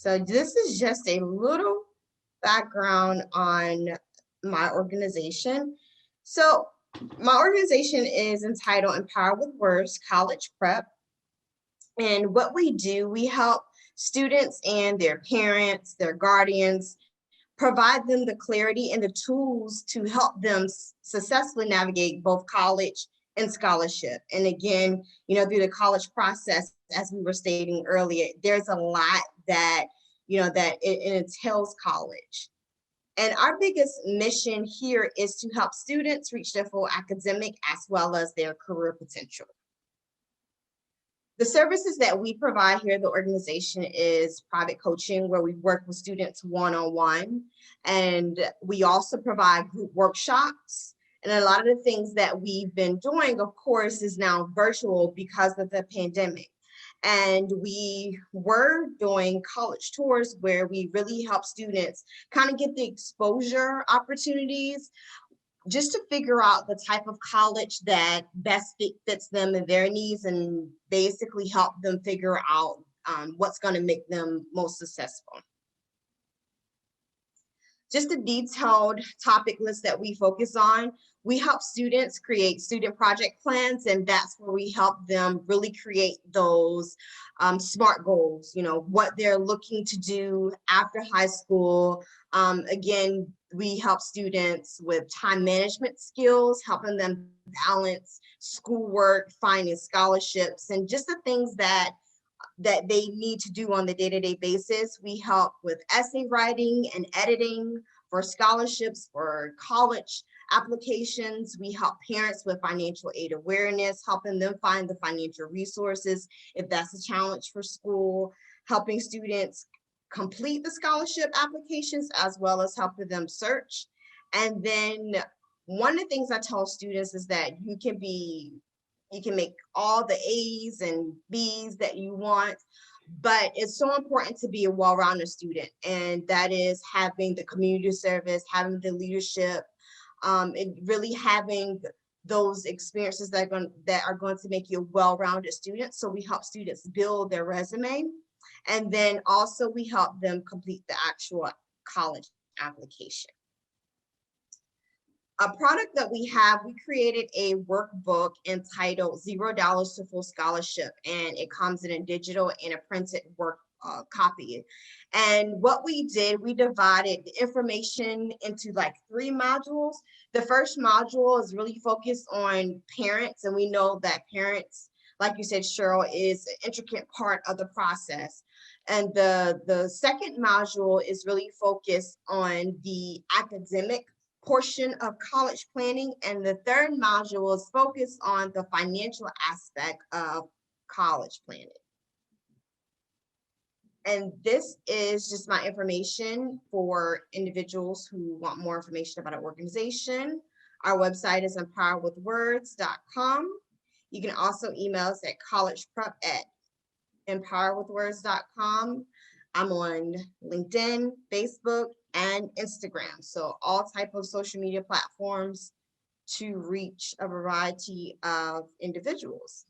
So this is just a little background on my organization. So my organization is entitled Empower with Words College Prep. And what we do, we help students and their parents, their guardians, provide them the clarity and the tools to help them successfully navigate both college and scholarship. And again, through the college process, as we were stating earlier, there's a lot that, that it entails college. And our biggest mission here is to help students reach their full academic as well as their career potential. The services that we provide here at the organization is private coaching, where we work with students one-on-one. And we also provide group workshops. And a lot of the things that we've been doing, of course, is now virtual because of the pandemic. And we were doing college tours where we really help students kind of get the exposure opportunities just to figure out the type of college that best fits them and their needs, and basically help them figure out what's going to make them most successful. Just a detailed topic list that we focus on. We help students create student project plans, and that's where we help them really create those SMART goals, what they're looking to do after high school. Again, we help students with time management skills, helping them balance schoolwork, finding scholarships, and just the things that they need to do on the day-to-day basis. We help with essay writing and editing for scholarships, for college applications. We help parents with financial aid awareness, helping them find the financial resources if that's a challenge for school, helping students complete the scholarship applications as well as helping them search. And then one of the things I tell students is that you can make all the A's and B's that you want, but it's so important to be a well-rounded student. And that is having the community service, having the leadership, and really having those experiences that are going to make you a well-rounded student. So we help students build their resume. And then also we help them complete the actual college application. A product that we created a workbook entitled $0 to Full Scholarship, and it comes in a digital and a printed work copy. And what we did, we divided the information into like 3 modules. The first module is really focused on parents, and we know that parents, like you said, Cheryl, is an intricate part of the process. And the second module is really focused on the academic portion of college planning. And the third module is focused on the financial aspect of college planning. And this is just my information for individuals who want more information about our organization. Our website is empowerwithwords.com. You can also email us at collegeprep@empowerwithwords.com. I'm on LinkedIn, Facebook, and Instagram. So all type of social media platforms to reach a variety of individuals.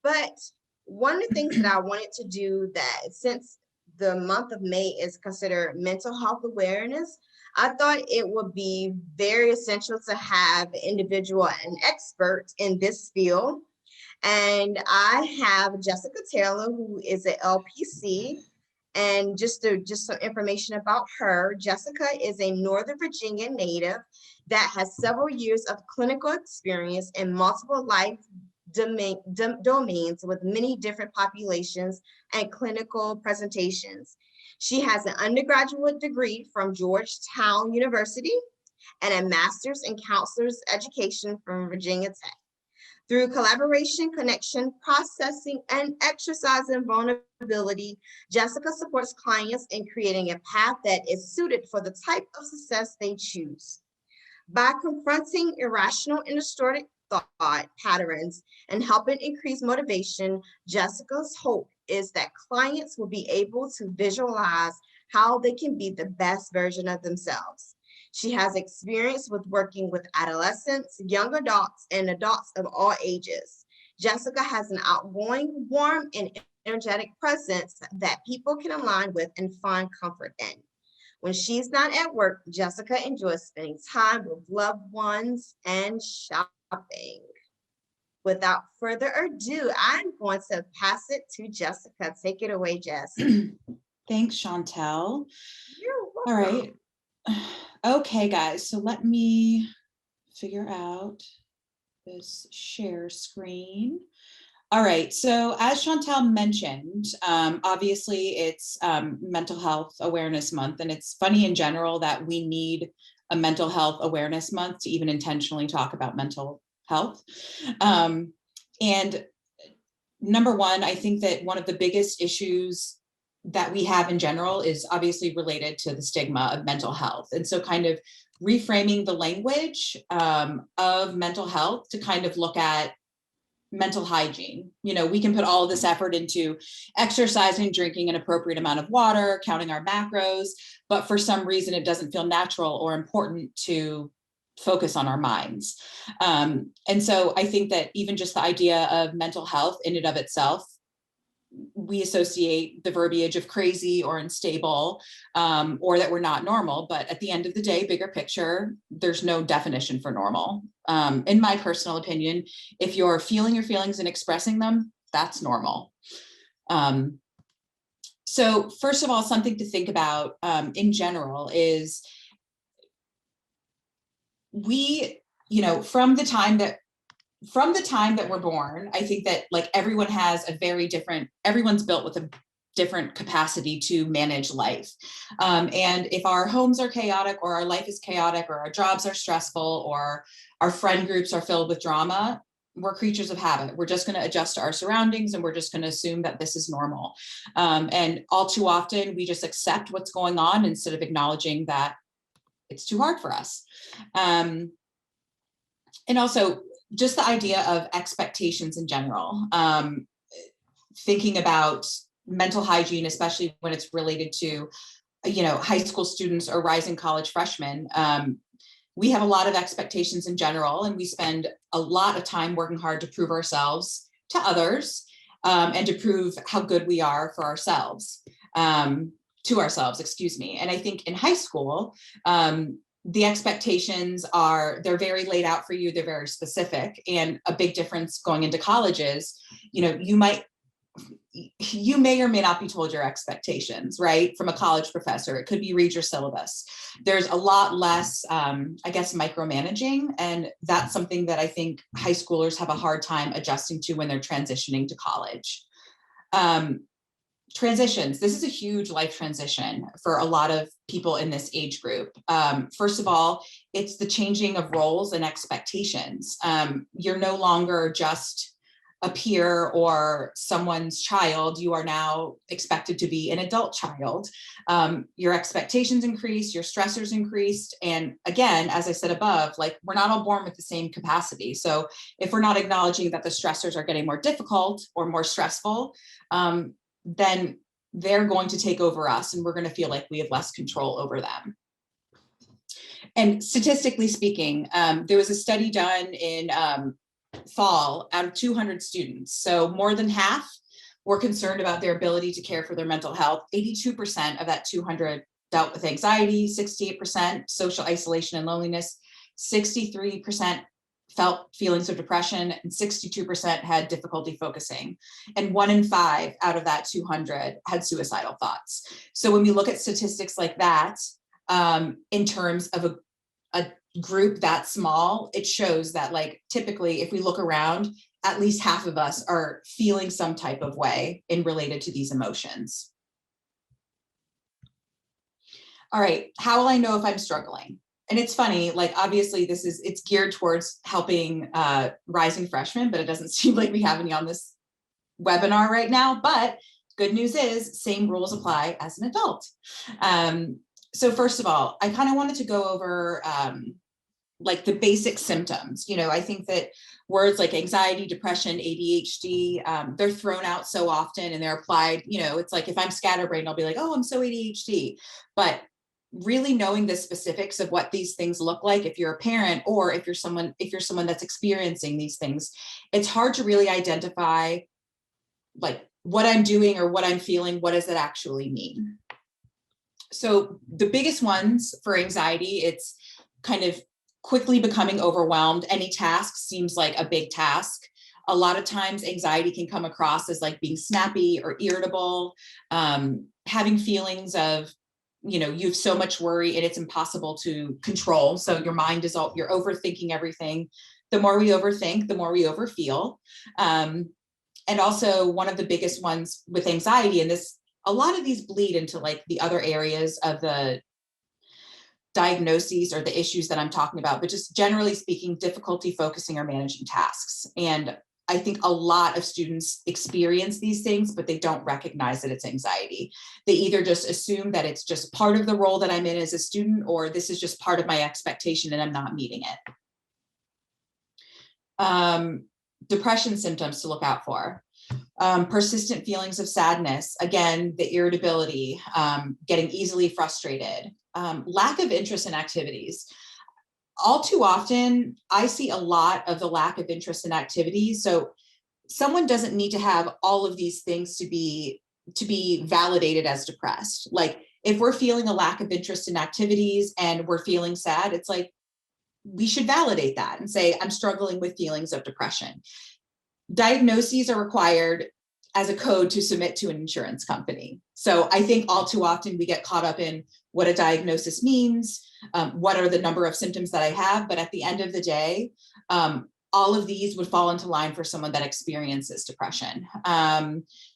But one of the things that I wanted to do, that since the month of May is considered mental health awareness, I thought it would be very essential to have an individual, an expert in this field. And I have Jessica Taylor, who is an LPC. And just some information about her. Jessica is a Northern Virginia native that has several years of clinical experience in multiple life domains with many different populations and clinical presentations. She has an undergraduate degree from Georgetown University and a master's in counselor's education from Virginia Tech. Through collaboration, connection, processing, and exercising vulnerability, Jessica supports clients in creating a path that is suited for the type of success they choose. By confronting irrational and distorted thought patterns and helping increase motivation, Jessica's hope is that clients will be able to visualize how they can be the best version of themselves. She has experience with working with adolescents, young adults, and adults of all ages. Jessica has an outgoing, warm, and energetic presence that people can align with and find comfort in. When she's not at work, Jessica enjoys spending time with loved ones and shopping. Without further ado, I'm going to pass it to Jessica. Take it away, Jess. Thanks, Shantel. You're All welcome. right. Okay, guys, so let me figure out this share screen. All right, so as Shantel mentioned, obviously it's Mental Health Awareness Month, and it's funny in general that we need a Mental Health Awareness Month to even intentionally talk about mental health. And number one, I think that one of the biggest issues that we have in general is obviously related to the stigma of mental health. And so kind of reframing the language of mental health to kind of look at mental hygiene. You know, we can put all of this effort into exercising, drinking an appropriate amount of water, counting our macros, but for some reason it doesn't feel natural or important to focus on our minds. And so I think that even just the idea of mental health in and of itself, we associate the verbiage of crazy or unstable, or that we're not normal. But at the end of the day, bigger picture, there's no definition for normal. In my personal opinion, if you're feeling your feelings and expressing them, that's normal. So first of all, something to think about in general is we, you know, from the time that we're born, I think that like everyone has a very different, everyone's built with a different capacity to manage life. And if our homes are chaotic or our life is chaotic or our jobs are stressful or our friend groups are filled with drama, we're creatures of habit. We're just going to adjust to our surroundings and we're just going to assume that this is normal. And all too often we just accept what's going on instead of acknowledging that it's too hard for us. And also just the idea of expectations in general, thinking about mental hygiene, especially when it's related to, you know, high school students or rising college freshmen. We have a lot of expectations in general, and we spend a lot of time working hard to prove ourselves to others, and to prove how good we are for ourselves, to ourselves, excuse me. And I think in high school, the expectations are, they're very laid out for you. They're very specific. And a big difference going into college is, you know, you may or may not be told your expectations, right? From a college professor. It could be read your syllabus. There's a lot less, I guess, micromanaging. And that's something that I think high schoolers have a hard time adjusting to when they're transitioning to college. Transitions. This is a huge life transition for a lot of people in this age group. First of all, it's the changing of roles and expectations. You're no longer just a peer or someone's child. You are now expected to be an adult child. Your expectations increase, your stressors increased. And again, as I said above, like we're not all born with the same capacity. So if we're not acknowledging that the stressors are getting more difficult or more stressful, then they're going to take over us and we're going to feel like we have less control over them. And statistically speaking, there was a study done in fall out of 200 students. So more than half were concerned about their ability to care for their mental health. 82% of that 200 dealt with anxiety, 68% social isolation and loneliness, 63% felt feelings of depression, and 62% had difficulty focusing. And 1 in 5 out of that 200 had suicidal thoughts. So when we look at statistics like that, in terms of a group that small, it shows that like typically if we look around, at least half of us are feeling some type of way in related to these emotions. All right, how will I know if I'm struggling? And it's funny, like obviously it's geared towards helping rising freshmen, but it doesn't seem like we have any on this webinar right now. But good news is same rules apply as an adult. So first of all, I kind of wanted to go over like the basic symptoms. You know, I think that words like anxiety, depression, ADHD, they're thrown out so often and they're applied, you know, it's like if I'm scatterbrained, I'll be like, oh, I'm so ADHD. But really knowing the specifics of what these things look like, if you're a parent or if you're someone that's experiencing these things, it's hard to really identify like what I'm doing or what I'm feeling, what does it actually mean? So the biggest ones for anxiety, it's kind of quickly becoming overwhelmed. Any task seems like a big task. A lot of times anxiety can come across as like being snappy or irritable, having feelings of, you have so much worry and it's impossible to control. So your mind is you're overthinking everything. The more we overthink, the more we overfeel. And also one of the biggest ones with anxiety, and a lot of these bleed into like the other areas of the diagnoses or the issues that I'm talking about, but just generally speaking, difficulty focusing or managing tasks. And I think a lot of students experience these things, but they don't recognize that it's anxiety. They either just assume that it's just part of the role that I'm in as a student, or this is just part of my expectation and I'm not meeting it. Depression symptoms to look out for. Persistent feelings of sadness, again, the irritability, getting easily frustrated, lack of interest in activities. All too often, I see a lot of the lack of interest in activities. So someone doesn't need to have all of these things to be validated as depressed. Like if we're feeling a lack of interest in activities and we're feeling sad, it's like, we should validate that and say, I'm struggling with feelings of depression. Diagnoses are required as a code to submit to an insurance company. So I think all too often we get caught up in what a diagnosis means, what are the number of symptoms that I have, but at the end of the day, all of these would fall into line for someone that experiences depression.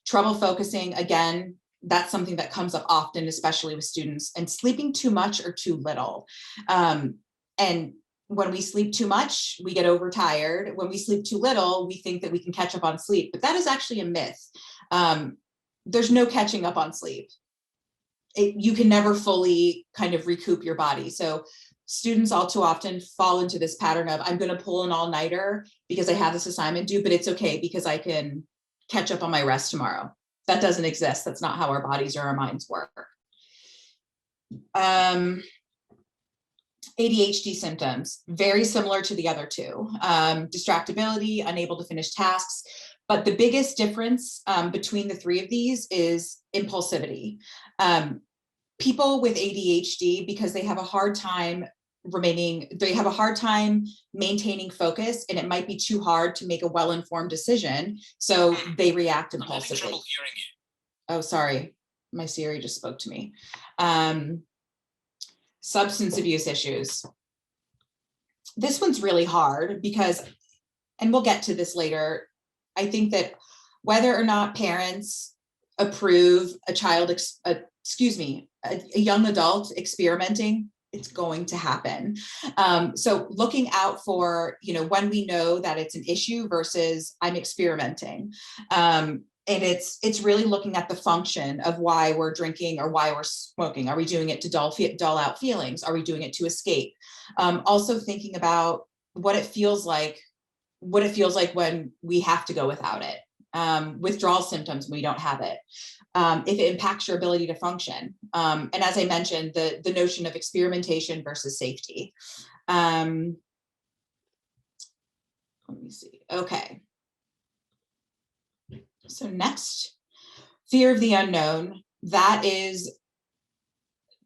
Trouble focusing, again, that's something that comes up often, especially with students, and sleeping too much or too little. And when we sleep too much, we get overtired. When we sleep too little, we think that we can catch up on sleep, but that is actually a myth. There's no catching up on sleep. You can never fully kind of recoup your body. So students all too often fall into this pattern of, I'm going to pull an all-nighter because I have this assignment due, but it's okay because I can catch up on my rest tomorrow. That doesn't exist. That's not how our bodies or our minds work. ADHD symptoms, very similar to the other two. Distractibility, unable to finish tasks. But the biggest difference between the three of these is impulsivity. People with ADHD, because they have a hard time maintaining focus, and it might be too hard to make a well-informed decision. So they react impulsively. Oh, sorry. My Siri just spoke to me. Substance abuse issues. This one's really hard because, and we'll get to this later, I think that whether or not parents approve a young adult experimenting, it's going to happen. So looking out for, when we know that it's an issue versus I'm experimenting. And it's really looking at the function of why we're drinking or why we're smoking. Are we doing it to dull out feelings? Are we doing it to escape? Also thinking about what it feels like when we have to go without it. Withdrawal symptoms when we don't have it. If it impacts your ability to function. And as I mentioned, the notion of experimentation versus safety. Let me see. Okay. So next, fear of the unknown. That is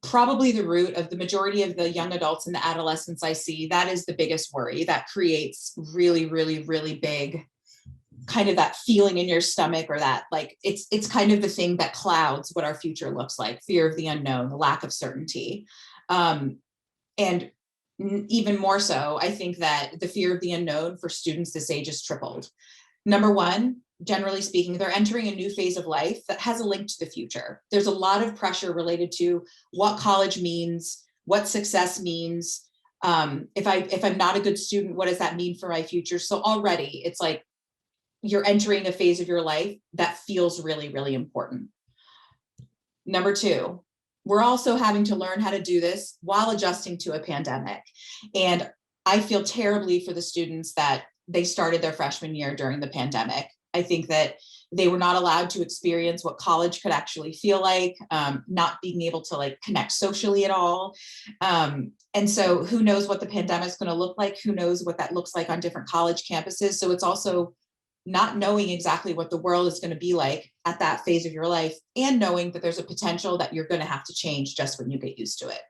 probably the root of the majority of the young adults and the adolescents I see. That is the biggest worry. That creates really, really, really big kind of that feeling in your stomach, or that like it's kind of the thing that clouds what our future looks like. Fear of the unknown, the lack of certainty. And even more so, I think that the fear of the unknown for students this age is tripled. Number one, generally speaking, they're entering a new phase of life that has a link to the future. There's a lot of pressure related to what college means, what success means. If I'm not a good student, what does that mean for my future? So already it's like you're entering a phase of your life that feels really, really important. Number two, we're also having to learn how to do this while adjusting to a pandemic. And I feel terribly for the students that they started their freshman year during the pandemic. I think that they were not allowed to experience what college could actually feel like, not being able to like connect socially at all. And so who knows what the pandemic is going to look like? Who knows what that looks like on different college campuses? So it's also not knowing exactly what the world is going to be like at that phase of your life, and knowing that there's a potential that you're going to have to change just when you get used to it.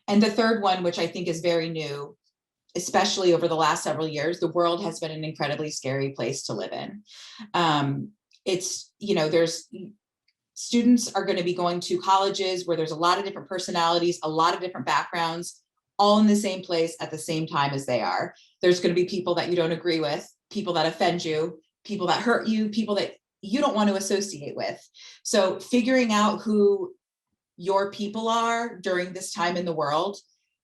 And the third one, which I think is very new, especially over the last several years, the world has been an incredibly scary place to live in. It's, there's students are going to be going to colleges where there's a lot of different personalities, a lot of different backgrounds, all in the same place at the same time as they are. There's going to be people that you don't agree with, people that offend you, people that hurt you, people that you don't want to associate with. So figuring out who your people are during this time in the world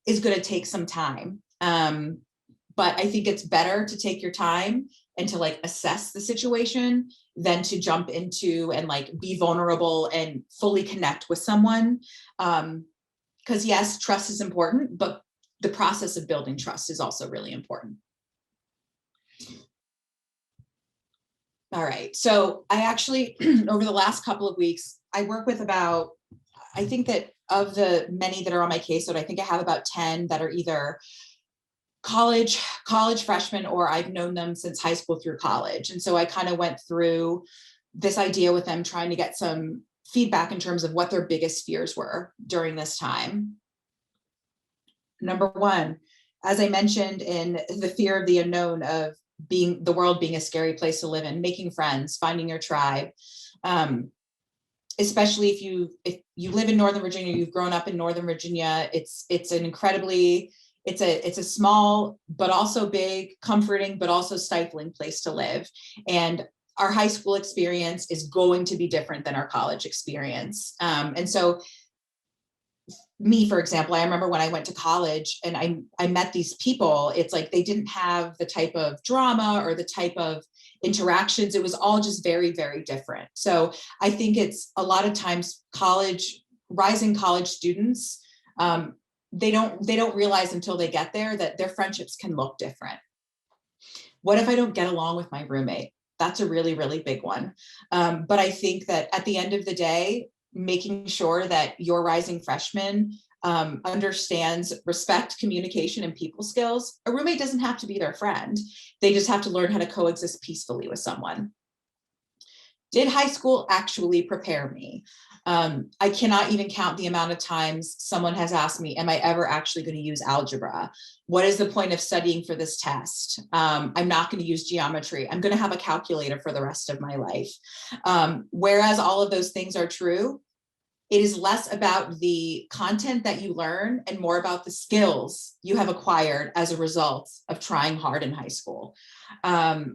is going to take some time. But I think it's better to take your time and to like assess the situation than to jump into and like be vulnerable and fully connect with someone. Because yes, trust is important, but the process of building trust is also really important. All right, so I actually, over the last couple of weeks, I work with about, I think that of the many that are on my caseload, I think I have about 10 that are either college freshmen, or I've known them since high school through college. And so I kind of went through this idea with them, trying to get some feedback in terms of what their biggest fears were during this time. Number one, as I mentioned, in the fear of the unknown, of the world being a scary place to live in, making friends, finding your tribe. Especially if you live in Northern Virginia, you've grown up in Northern Virginia, it's an incredibly, it's a small, but also big, comforting, but also stifling place to live. And our high school experience is going to be different than our college experience. And so me, for example, I remember when I went to college and I met these people, it's like they didn't have the type of drama or the type of interactions. It was all just very, very different. So I think it's a lot of times rising college students, they don't realize until they get there that their friendships can look different. What if I don't get along with my roommate? That's a really, really big one. But I think that at the end of the day, making sure that your rising freshman understands respect, communication, and people skills. A roommate doesn't have to be their friend. They just have to learn how to coexist peacefully with someone. Did high school actually prepare me? I cannot even count the amount of times someone has asked me, am I ever actually going to use algebra? What is the point of studying for this test? I'm not going to use geometry. I'm going to have a calculator for the rest of my life. Whereas all of those things are true, it is less about the content that you learn and more about the skills you have acquired as a result of trying hard in high school.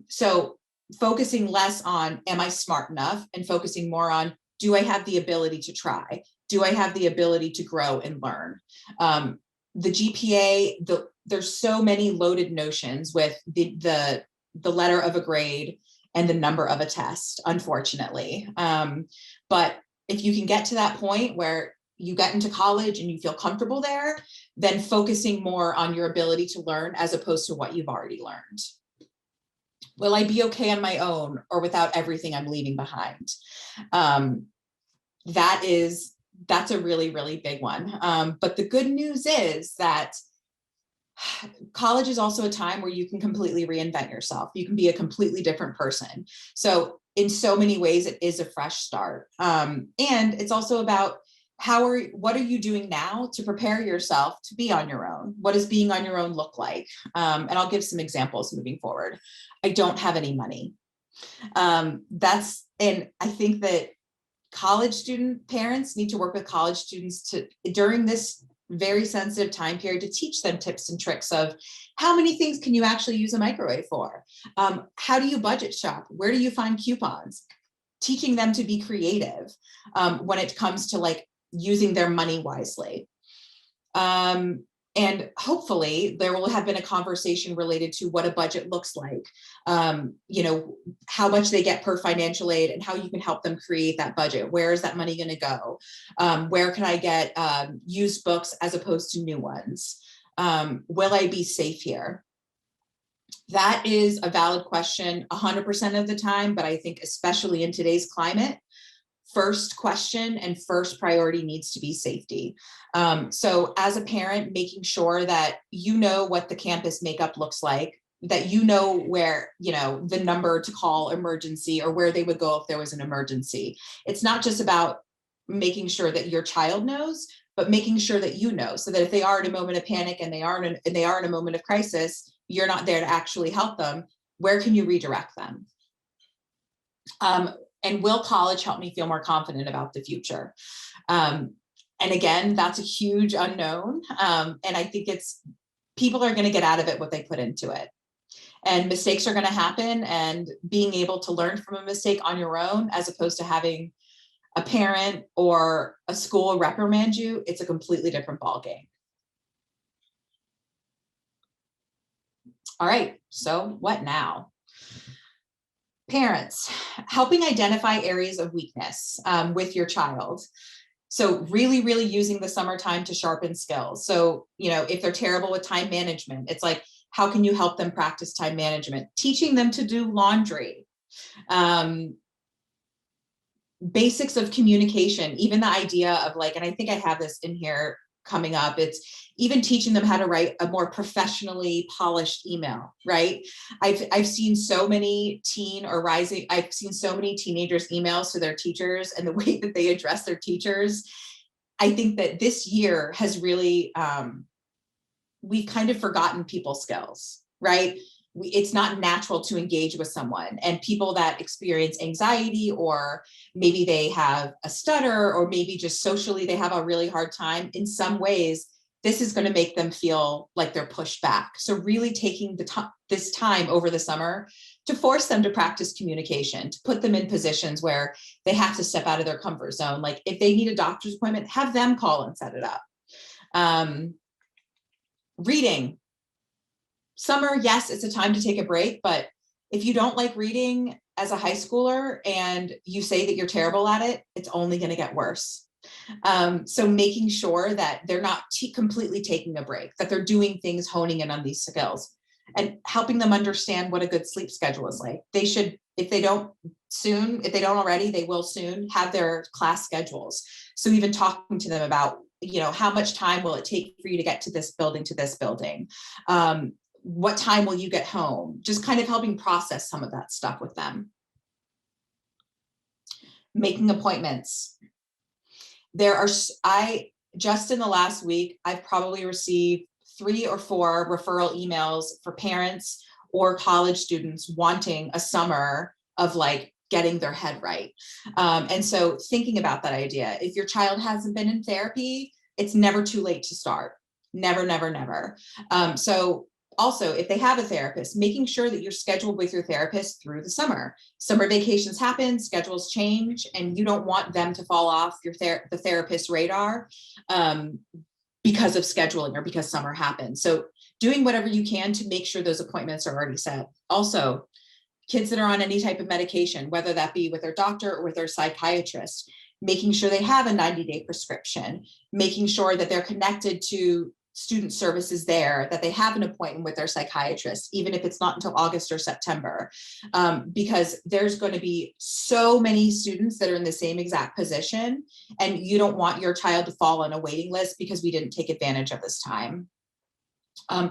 So focusing less on, am I smart enough? And focusing more on, do I have the ability to try? Do I have the ability to grow and learn? The GPA, there's so many loaded notions with the letter of a grade and the number of a test, unfortunately. But if you can get to that point where you get into college and you feel comfortable there, then focusing more on your ability to learn as opposed to what you've already learned. Will I be okay on my own or without everything I'm leaving behind? That's a really, really big one. But the good news is that college is also a time where you can completely reinvent yourself. You can be a completely different person. So in so many ways, it is a fresh start. And it's also about what are you doing now to prepare yourself to be on your own? What does being on your own look like? And I'll give some examples moving forward. I don't have any money. And I think that college student parents need to work with college students during this very sensitive time period to teach them tips and tricks of how many things can you actually use a microwave for? How do you budget shop? Where do you find coupons? Teaching them to be creative when it comes to like using their money wisely. And hopefully there will have been a conversation related to what a budget looks like, how much they get per financial aid and how you can help them create that budget. Where is that money going to go? Where can I get used books as opposed to new ones? Will I be safe here? That is a valid question 100% of the time, but I think especially in today's climate, first question and first priority needs to be safety. So as a parent, making sure that you know what the campus makeup looks like, that you know where, the number to call emergency or where they would go if there was an emergency. It's not just about making sure that your child knows, but making sure that you know, so that if they are in a moment of panic and they are in a moment of crisis, you're not there to actually help them. Where can you redirect them? And will college help me feel more confident about the future? And again, that's a huge unknown. And I think people are going to get out of it what they put into it. And mistakes are going to happen, and being able to learn from a mistake on your own, as opposed to having a parent or a school reprimand you, it's a completely different ballgame. All right, so what now? Parents, helping identify areas of weakness with your child. So really, really using the summertime to sharpen skills. So, if they're terrible with time management, it's like, how can you help them practice time management? Teaching them to do laundry. Basics of communication, even the idea of and I think I have this in here coming up, it's even teaching them how to write a more professionally polished email, right? I've seen so many I've seen so many teenagers emails to their teachers, and the way that they address their teachers. I think that this year has really, we've kind of forgotten people's skills, right? It's not natural to engage with someone, and people that experience anxiety, or maybe they have a stutter, or maybe just socially they have a really hard time. In some ways, this is going to make them feel like they're pushed back. So really taking this time over the summer to force them to practice communication, to put them in positions where they have to step out of their comfort zone. Like if they need a doctor's appointment, have them call and set it up. Reading. Summer, yes, it's a time to take a break, but if you don't like reading as a high schooler and you say that you're terrible at it, it's only going to get worse. So making sure that they're not completely taking a break, that they're doing things, honing in on these skills, and helping them understand what a good sleep schedule is like. They should, if they don't already, they will soon have their class schedules. So even talking to them about, how much time will it take for you to get to this building, what time will you get home? Just kind of helping process some of that stuff with them. Making appointments. Just in the last week, I've probably received 3 or 4 referral emails for parents or college students wanting a summer of getting their head right. And so thinking about that idea, if your child hasn't been in therapy, it's never too late to start. Never, never, never. So also, if they have a therapist, making sure that you're scheduled with your therapist through the summer. Summer vacations happen, schedules change, and you don't want them to fall off the therapist's radar because of scheduling or because summer happens. So doing whatever you can to make sure those appointments are already set. Also, kids that are on any type of medication, whether that be with their doctor or with their psychiatrist, making sure they have a 90-day prescription, making sure that they're connected to student services there, that they have an appointment with their psychiatrist, even if it's not until August or September, because there's going to be so many students that are in the same exact position, and you don't want your child to fall on a waiting list because we didn't take advantage of this time.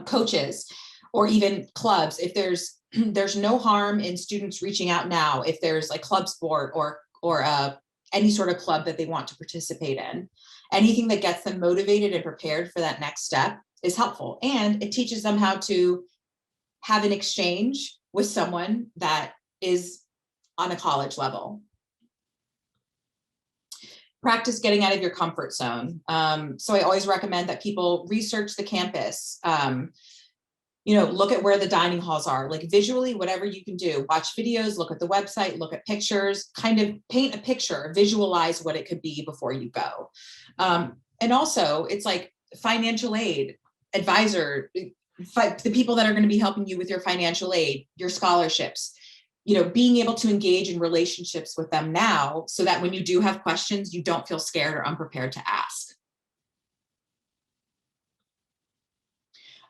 Coaches or even clubs, if there's no harm in students reaching out now, if there's a club sport or any sort of club that they want to participate in. Anything that gets them motivated and prepared for that next step is helpful. And it teaches them how to have an exchange with someone that is on a college level. Practice getting out of your comfort zone. So I always recommend that people research the campus. Look at where the dining halls are, visually, whatever you can do, watch videos, look at the website, look at pictures, kind of paint a picture, visualize what it could be before you go. And also it's financial aid, advisor, the people that are going to be helping you with your financial aid, your scholarships, being able to engage in relationships with them now, so that when you do have questions, you don't feel scared or unprepared to ask.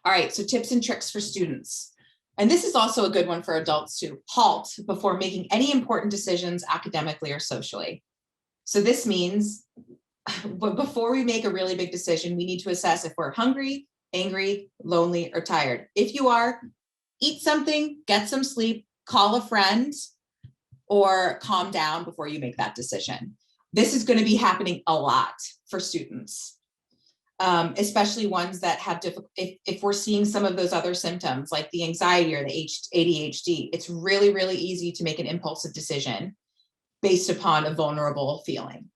All right, so tips and tricks for students. And this is also a good one for adults too. Halt before making any important decisions academically or socially. So this means before we make a really big decision, we need to assess if we're hungry, angry, lonely, or tired. If you are, eat something, get some sleep, call a friend, or calm down before you make that decision. This is going to be happening a lot for students, especially ones that have difficulty. If we're seeing some of those other symptoms like the anxiety or the ADHD, it's really, really easy to make an impulsive decision based upon a vulnerable feeling.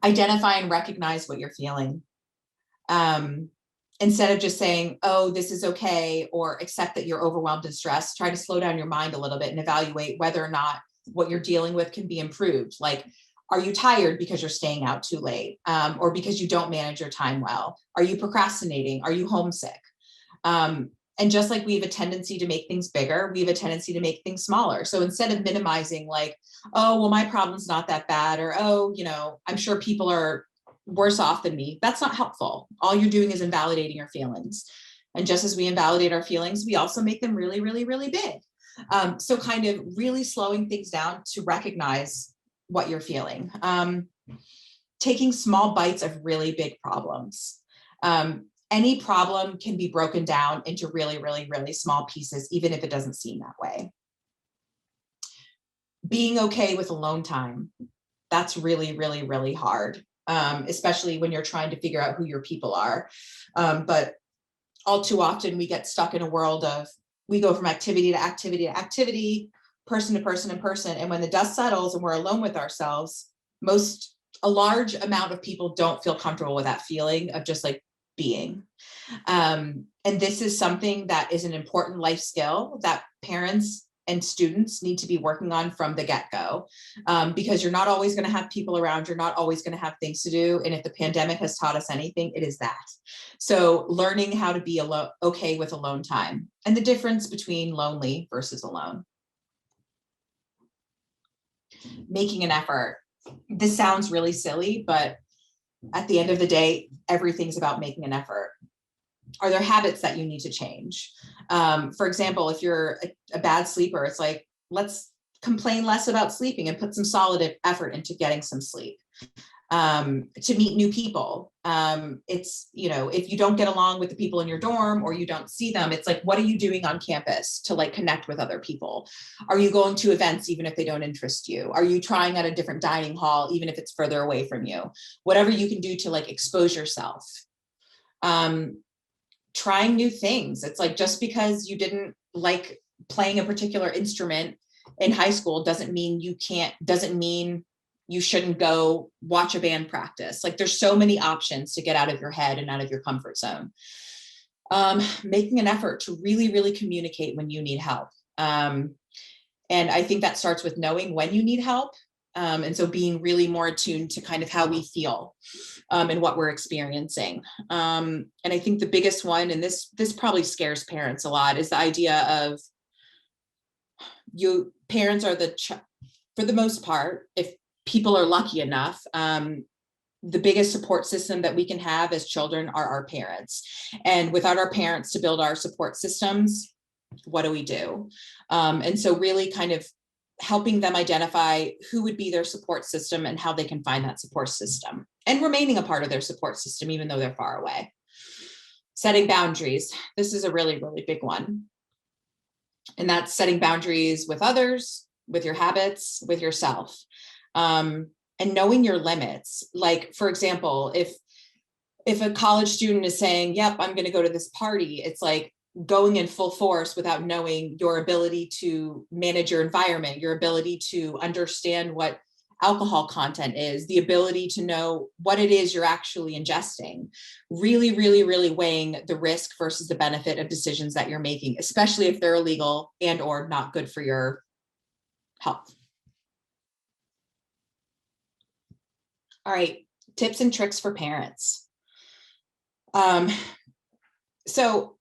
Identify and recognize what you're feeling. Instead of just saying, oh, this is okay, or accept that you're overwhelmed and stressed, try to slow down your mind a little bit and evaluate whether or not what you're dealing with can be improved. Like, are you tired because you're staying out too late, or because you don't manage your time well? Are you procrastinating? Are you homesick? And just like we have a tendency to make things bigger, we have a tendency to make things smaller. So instead of minimizing like, oh, well, my problem's not that bad, or, oh, I'm sure people are worse off than me, that's not helpful. All you're doing is invalidating your feelings. And just as we invalidate our feelings, we also make them really, really, really big. So kind of really slowing things down to recognize what you're feeling. Taking small bites of really big problems. Any problem can be broken down into really, really, really small pieces, even if it doesn't seem that way. Being okay with alone time. That's really, really, really hard, especially when you're trying to figure out who your people are. But all too often we get stuck in a world of, we go from activity to activity to activity, person to person and person. And when the dust settles and we're alone with ourselves, a large amount of people don't feel comfortable with that feeling of just like being. And this is something that is an important life skill that parents and students need to be working on from the get-go, because you're not always going to have people around. You're not always going to have things to do. And if the pandemic has taught us anything, it is that. So learning how to be okay with alone time and the difference between lonely versus alone. Making an effort. This sounds really silly, but at the end of the day, everything's about making an effort. Are there habits that you need to change? For example, if you're a bad sleeper, it's like, let's complain less about sleeping and put some solid effort into getting some sleep. To meet new people. It's, if you don't get along with the people in your dorm or you don't see them, it's like, what are you doing on campus to like connect with other people? Are you going to events even if they don't interest you? Are you trying at a different dining hall even if it's further away from you? Whatever you can do to like expose yourself. Trying new things. It's like, just because you didn't like playing a particular instrument in high school doesn't mean you shouldn't go watch a band practice. Like, there's so many options to get out of your head and out of your comfort zone. Making an effort to really, really communicate when you need help. And I think that starts with knowing when you need help. And so being really more attuned to kind of how we feel and what we're experiencing. And I think the biggest one, and this probably scares parents a lot, is the idea of parents are for the most part, if people are lucky enough, the biggest support system that we can have as children are our parents. And without our parents to build our support systems, what do we do? And so really kind of helping them identify who would be their support system and how they can find that support system and remaining a part of their support system, even though they're far away. Setting boundaries. This is a really, really big one. And that's setting boundaries with others, with your habits, with yourself, and knowing your limits. Like, for example, if a college student is saying, yep, I'm going to go to this party, it's like going in full force without knowing your ability to manage your environment, your ability to understand what alcohol content is, the ability to know what it is you're actually ingesting, really, really, really weighing the risk versus the benefit of decisions that you're making, especially if they're illegal and or not good for your health. All right, tips and tricks for parents. So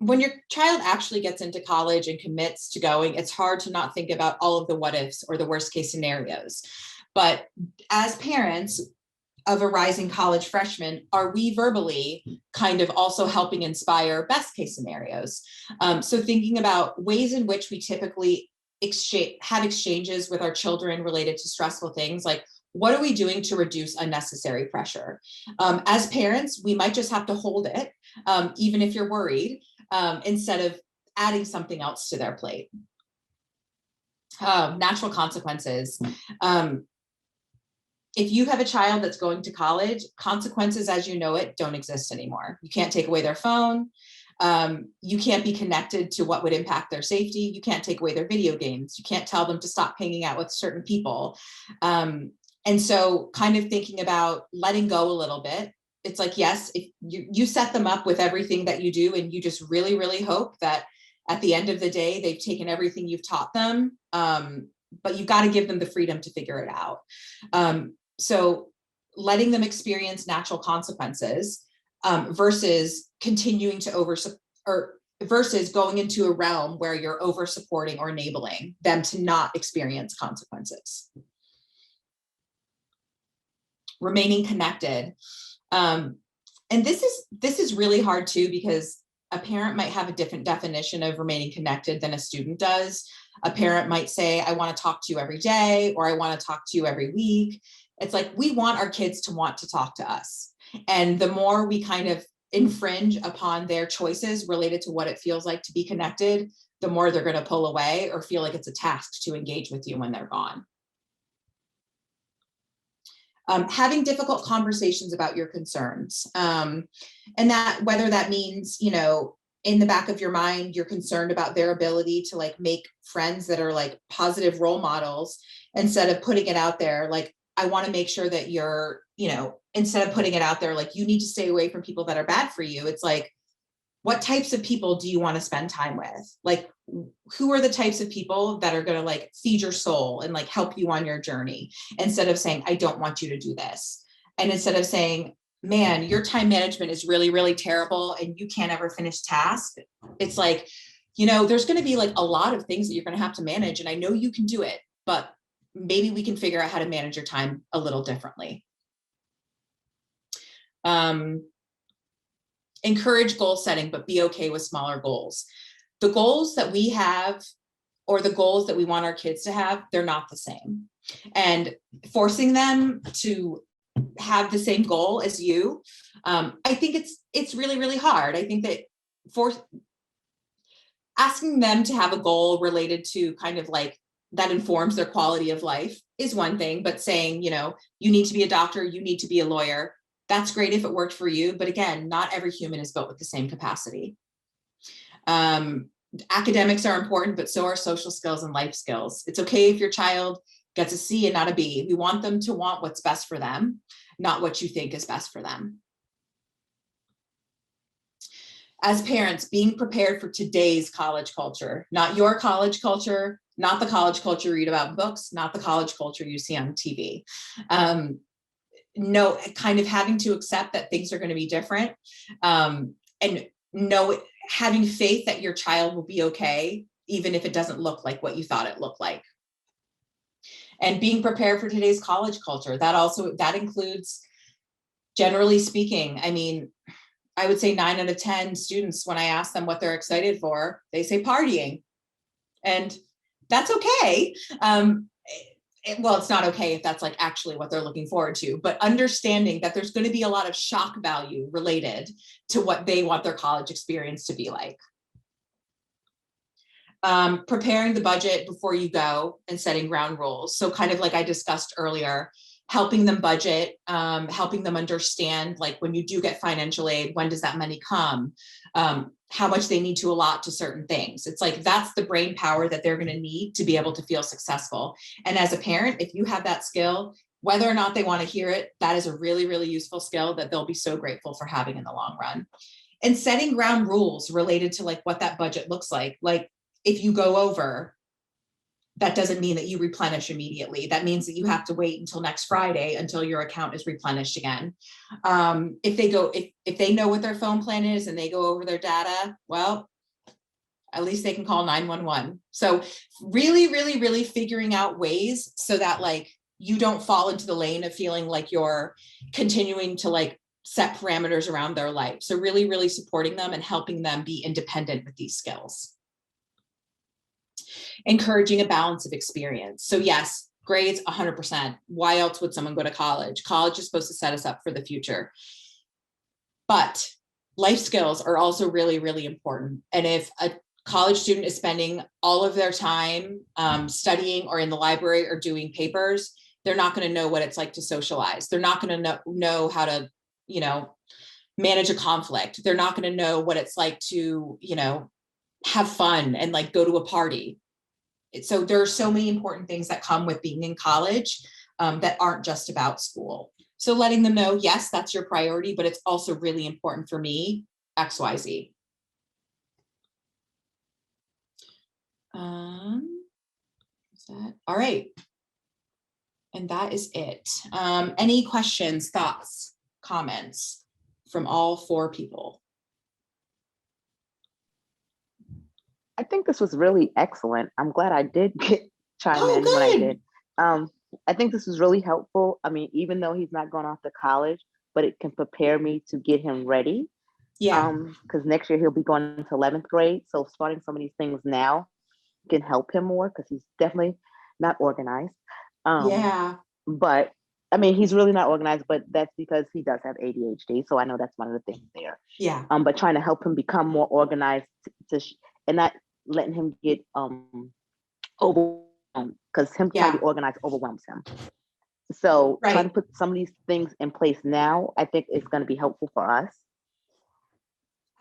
when your child actually gets into college and commits to going, it's hard to not think about all of the what ifs or the worst case scenarios. But as parents of a rising college freshman, are we verbally kind of also helping inspire best case scenarios? So thinking about ways in which we typically have exchanges with our children related to stressful things, like, what are we doing to reduce unnecessary pressure? As parents, we might just have to hold it, even if you're worried, instead of adding something else to their plate. Natural consequences. If you have a child that's going to college, consequences as you know it don't exist anymore. You can't take away their phone. You can't be connected to what would impact their safety. You can't take away their video games. You can't tell them to stop hanging out with certain people. And so kind of thinking about letting go a little bit. It's like, yes, if you set them up with everything that you do, and you just really, really hope that at the end of the day, they've taken everything you've taught them. But you've got to give them the freedom to figure it out. So letting them experience natural consequences, versus continuing to versus going into a realm where you're over supporting or enabling them to not experience consequences. Remaining connected. And this is really hard too, because a parent might have a different definition of remaining connected than a student does. A parent might say, I want to talk to you every day, or I want to talk to you every week. It's like, we want our kids to want to talk to us. And the more we kind of infringe upon their choices related to what it feels like to be connected, the more they're going to pull away or feel like it's a task to engage with you when they're gone. Having difficult conversations about your concerns. And that, whether that means, you know, in the back of your mind, you're concerned about their ability to like make friends that are like positive role models, instead of putting it out there. Like, I want to make sure that you're, you know, instead of putting it out there, like, you need to stay away from people that are bad for you. It's like, what types of people do you want to spend time with? Like, who are the types of people that are going to like feed your soul and like help you on your journey, instead of saying, I don't want you to do this. And instead of saying, man, your time management is really, really terrible and you can't ever finish tasks. It's like, you know, there's going to be like a lot of things that you're going to have to manage. And I know you can do it, but maybe we can figure out how to manage your time a little differently. Encourage goal setting, but be okay with smaller goals. The goals that we have, or the goals that we want our kids to have, they're not the same. And forcing them to have the same goal as you, I think it's really, really hard. I think that asking them to have a goal related to kind of like that informs their quality of life is one thing, but saying, you know, you need to be a doctor, you need to be a lawyer. That's great if it worked for you. But again, not every human is built with the same capacity. Academics are important, but so are social skills and life skills. It's okay if your child gets a C and not a B. We want them to want what's best for them, not what you think is best for them. As parents, being prepared for today's college culture, not your college culture, not the college culture you read about in books, not the college culture you see on TV. No, kind of having to accept that things are going to be different, and having faith that your child will be okay, even if it doesn't look like what you thought it looked like. And being prepared for today's college culture, that includes, generally speaking, I mean, I would say 9 out of 10 students, when I ask them what they're excited for, they say partying. And that's okay. Well, it's not okay if that's like actually what they're looking forward to, but understanding that there's going to be a lot of shock value related to what they want their college experience to be like. Preparing the budget before you go and setting ground rules. So kind of like I discussed earlier, helping them budget, helping them understand, like, when you do get financial aid, when does that money come? How much they need to allot to certain things. It's like, that's the brain power that they're going to need to be able to feel successful. And as a parent, if you have that skill, whether or not they want to hear it, that is a really, really useful skill that they'll be so grateful for having in the long run. And setting ground rules related to like what that budget looks like. Like, if you go over, that doesn't mean that you replenish immediately. That means that you have to wait until next Friday until your account is replenished again. If they know what their phone plan is and they go over their data, well, at least they can call 911. So really, really, really figuring out ways so that like you don't fall into the lane of feeling like you're continuing to like set parameters around their life. So really, really supporting them and helping them be independent with these skills. Encouraging a balance of experience. So yes, grades 100%. Why else would someone go to college? College is supposed to set us up for the future. But life skills are also really, really important. And if a college student is spending all of their time studying or in the library or doing papers, they're not going to know what it's like to socialize. They're not going to know how to, you know, manage a conflict. They're not going to know what it's like to, you know, have fun and like go to a party. So there are so many important things that come with being in college that aren't just about school. So letting them know, yes, that's your priority, but it's also really important for me, XYZ. Is that all right? And that is it. Any questions, thoughts, comments from all 4 people? I think this was really excellent. I'm glad I did chime in good. when I did. I think this was really helpful. I mean, even though he's not going off to college, but it can prepare me to get him ready. Yeah. Because next year he'll be going into 11th grade. So starting some of these things now can help him more because he's definitely not organized. Yeah. But I mean, he's really not organized, but that's because he does have ADHD. So I know that's one of the things there. Yeah. But trying to help him become more organized and not letting him get overwhelmed, because him trying to be organized overwhelms him. So trying to put some of these things in place now, I think is going to be helpful for us.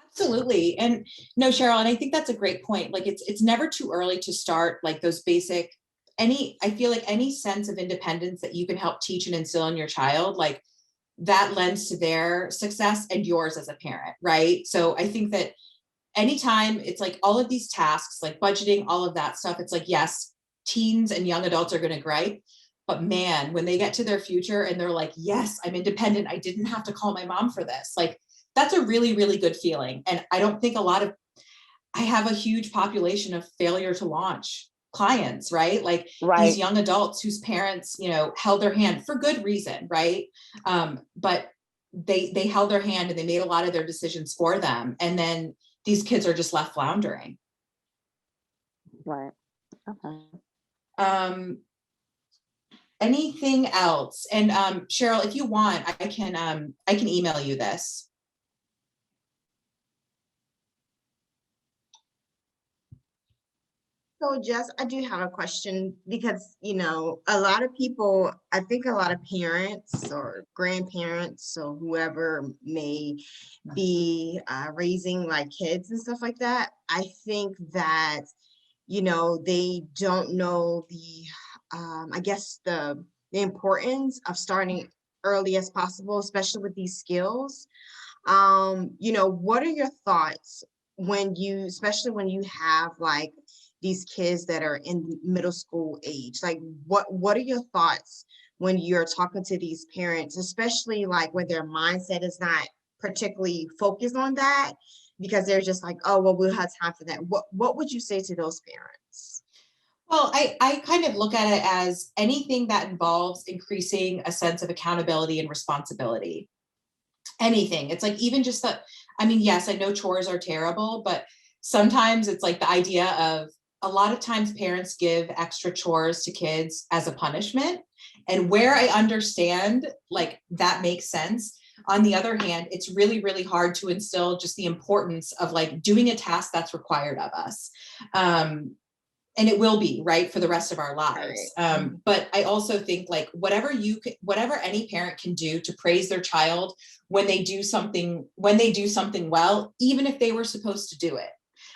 Absolutely. And no, Cheryl, and I think that's a great point. Like it's never too early to start like those basic, I feel like any sense of independence that you can help teach and instill in your child, like that lends to their success and yours as a parent, right? So I think that anytime it's like all of these tasks, like budgeting, all of that stuff, it's like, yes, teens and young adults are going to gripe, but man, when they get to their future and they're like, yes, I'm independent, I didn't have to call my mom for this. Like, that's a really, really good feeling. And I don't think I have a huge population of failure to launch clients, right? Like these young adults whose parents, you know, held their hand for good reason, right? But they held their hand and they made a lot of their decisions for them. And then these kids are just left floundering. Right. Okay. Anything else? And Cheryl, if you want, I can email you this. So Jess, I do have a question because, you know, a lot of people, I think a lot of parents or grandparents or whoever may be raising like kids and stuff like that. I think that, you know, they don't know the, I guess the importance of starting early as possible, especially with these skills. You know, what are your thoughts when you, especially when you have like these kids that are in middle school age? Like, what are your thoughts when you're talking to these parents, especially like when their mindset is not particularly focused on that, because they're just like, oh, well, we'll have time for that. What would you say to those parents? Well, I kind of look at it as anything that involves increasing a sense of accountability and responsibility. Anything. It's like even just that, I mean, yes, I know chores are terrible, but sometimes it's like the idea of a lot of times parents give extra chores to kids as a punishment. And where I understand, like that makes sense. On the other hand, it's really, really hard to instill just the importance of like doing a task that's required of us. And it will be right for the rest of our lives. But I also think like whatever any parent can do to praise their child when they do something well, even if they were supposed to do it.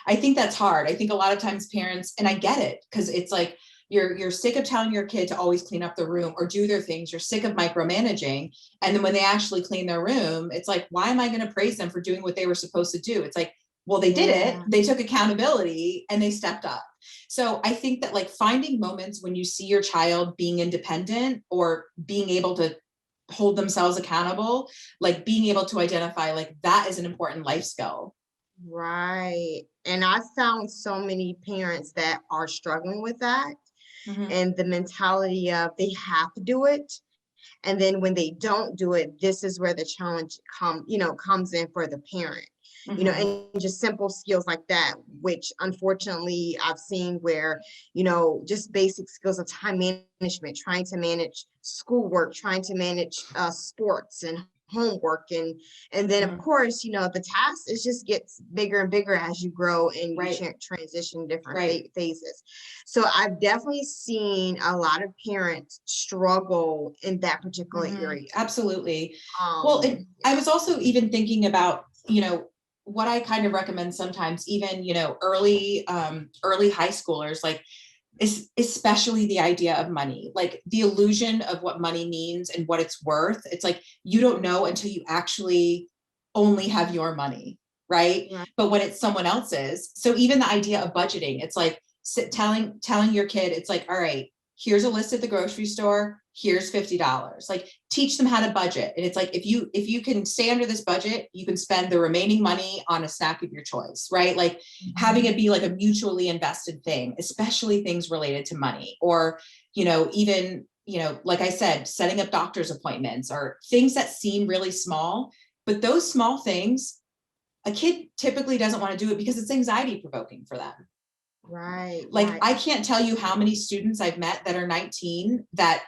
I think that's hard. I think a lot of times parents, and I get it, because it's like you're sick of telling your kid to always clean up the room or do their things. You're sick of micromanaging. And then when they actually clean their room, it's like, why am I going to praise them for doing what they were supposed to do? It's like, well, they did it. They took accountability and they stepped up. So I think that like finding moments when you see your child being independent or being able to hold themselves accountable, like being able to identify like that is an important life skill. Right. And I found so many parents that are struggling with that and the mentality of they have to do it. And then when they don't do it, this is where the challenge comes in for the parent. And just simple skills like that, which unfortunately I've seen where, just basic skills of time management, trying to manage schoolwork, trying to manage sports and homework. And then of course, the task is just gets bigger and bigger as you grow and you transition different phases. So I've definitely seen a lot of parents struggle in that particular area. Absolutely. Well, I was also even thinking about, what I kind of recommend sometimes, even, early high schoolers, like, especially the idea of money, like the illusion of what money means and what it's worth. It's like, you don't know until you actually only have your money, right? But when it's someone else's, so even the idea of budgeting, it's like telling your kid, it's like, all right, here's a list at the grocery store, here's $50. Like, teach them how to budget. And it's like, if you can stay under this budget, you can spend the remaining money on a snack of your choice, right? Like having it be like a mutually invested thing, especially things related to money, or, even, like I said, setting up doctor's appointments or things that seem really small, but those small things, a kid typically doesn't want to do it because it's anxiety provoking for them. Right. Like, I can't tell you how many students I've met that are 19 that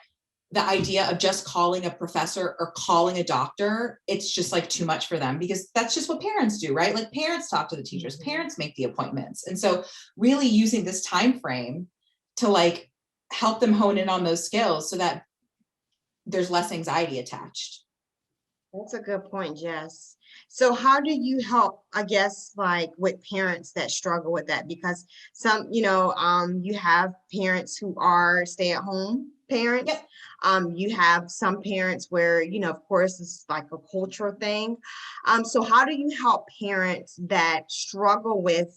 the idea of just calling a professor or calling a doctor, it's just like too much for them, because that's just what parents do, right? Like, parents talk to the teachers, parents make the appointments. And so really using this time frame to like help them hone in on those skills so that there's less anxiety attached. That's a good point, Jess. So how do you help, I guess, like with parents that struggle with that? Because some, you have parents who are stay-at-home parents. You have some parents where, of course, it's like a cultural thing. So how do you help parents that struggle with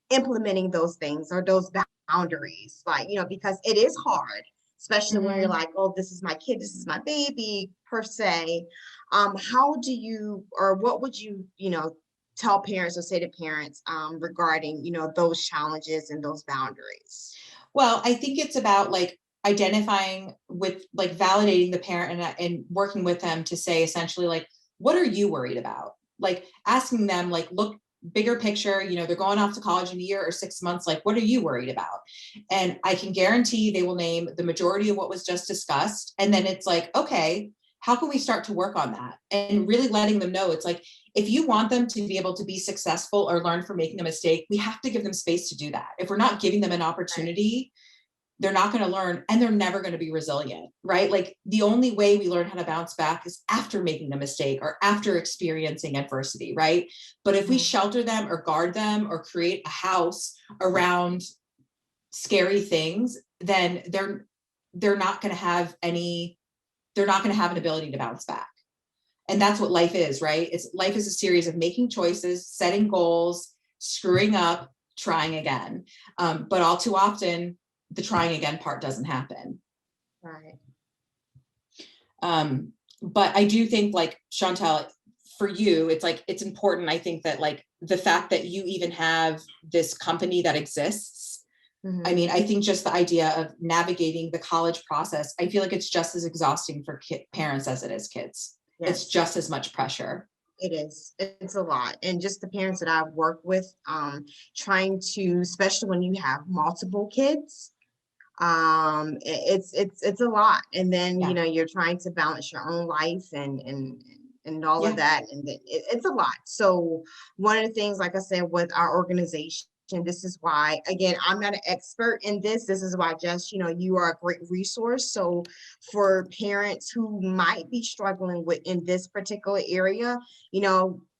implementing those things or those boundaries? Like, because it is hard, especially when you're like, oh, this is my kid, this is my baby, per se. How do you, or what would you, tell parents or say to parents regarding, those challenges and those boundaries? Well, I think it's about like identifying with, like, validating the parent and working with them to say essentially, like, what are you worried about? Like, asking them, like, look, bigger picture, they're going off to college in a year or 6 months, like, what are you worried about? And I can guarantee they will name the majority of what was just discussed. And then it's like, okay, how can we start to work on that? And really letting them know, it's like, if you want them to be able to be successful or learn from making a mistake, we have to give them space to do that. If we're not giving them an opportunity, they're not going to learn, and they're never going to be resilient, right? Like, the only way we learn how to bounce back is after making a mistake or after experiencing adversity, right? But if we shelter them or guard them or create a house around scary things, then they're not going to have an ability to bounce back. And that's what life is, right? Life is a series of making choices, setting goals, screwing up, trying again. But all too often, the trying again part doesn't happen. Right. But I do think, like, Shantel, for you, it's like, it's important, I think, that like the fact that you even have this company that exists. I mean, I think just the idea of navigating the college process, I feel like it's just as exhausting for parents as it is kids. Yes. It's just as much pressure. It is. It's a lot. And just the parents that I've worked with, trying to, especially when you have multiple kids, it's a lot. And then, you're trying to balance your own life and all of that. And it's a lot. So one of the things, like I said, with our organization, this is why, again, I'm not an expert in this. This is why, Jess, you are a great resource. So for parents who might be struggling with in this particular area,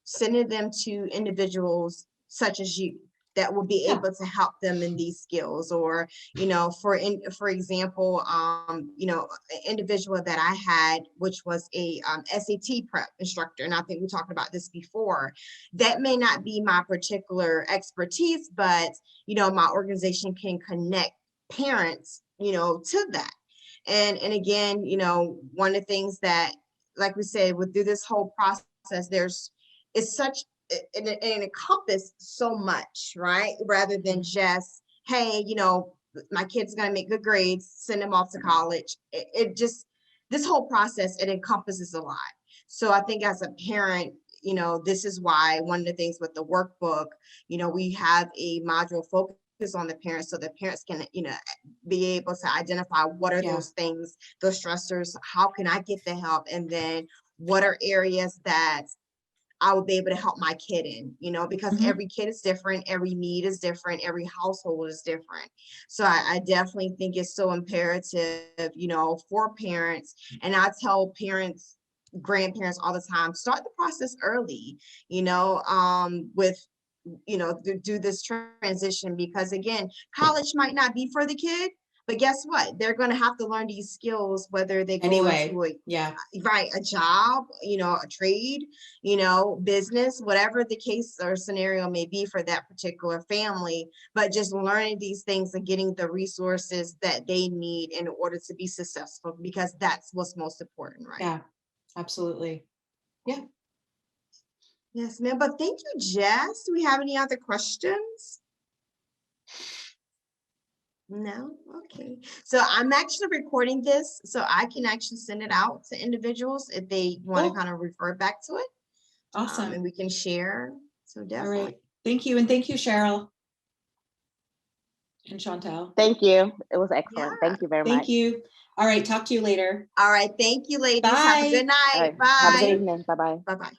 sending them to individuals such as you that will be able to help them in these skills. Or, for example, an individual that I had, which was a SAT prep instructor, and I think we talked about this before, that may not be my particular expertise, but, my organization can connect parents, to that. And again, one of the things that, like we said, through this whole process, it's such, and encompass so much, right? Rather than just, hey, my kid's going to make good grades, send them off to college. It just, this whole process, it encompasses a lot. So I think as a parent, you know, this is why one of the things with the workbook, you know, we have a module focus on the parents, so the parents can, you know, be able to identify what are those things, those stressors, how can I get the help, and then what are areas that I would be able to help my kid in, you know, because every kid is different, every need is different, every household is different. So I definitely think it's so imperative, you know, for parents. And I tell parents, grandparents all the time, start the process early, you know, with, you know, do this transition, because again, college might not be for the kid, but guess what? They're going to have to learn these skills, whether they go into a job, you know, a trade, you know, business, whatever the case or scenario may be for that particular family, but just learning these things and getting the resources that they need in order to be successful, because that's what's most important, right? Yeah, absolutely. Yeah. Yes, ma'am. But thank you, Jess. Do we have any other questions? No? Okay. So I'm actually recording this so I can actually send it out to individuals if they want to kind of refer back to it. Awesome. And we can share. So definitely. All right. Thank you. And thank you, Cheryl and Shantel. Thank you. It was excellent. Yeah. Thank you very much. Thank you. All right. Talk to you later. All right. Thank you, ladies. Bye. Have a good night. All right. Bye. Have a good evening. Bye-bye. Bye-bye.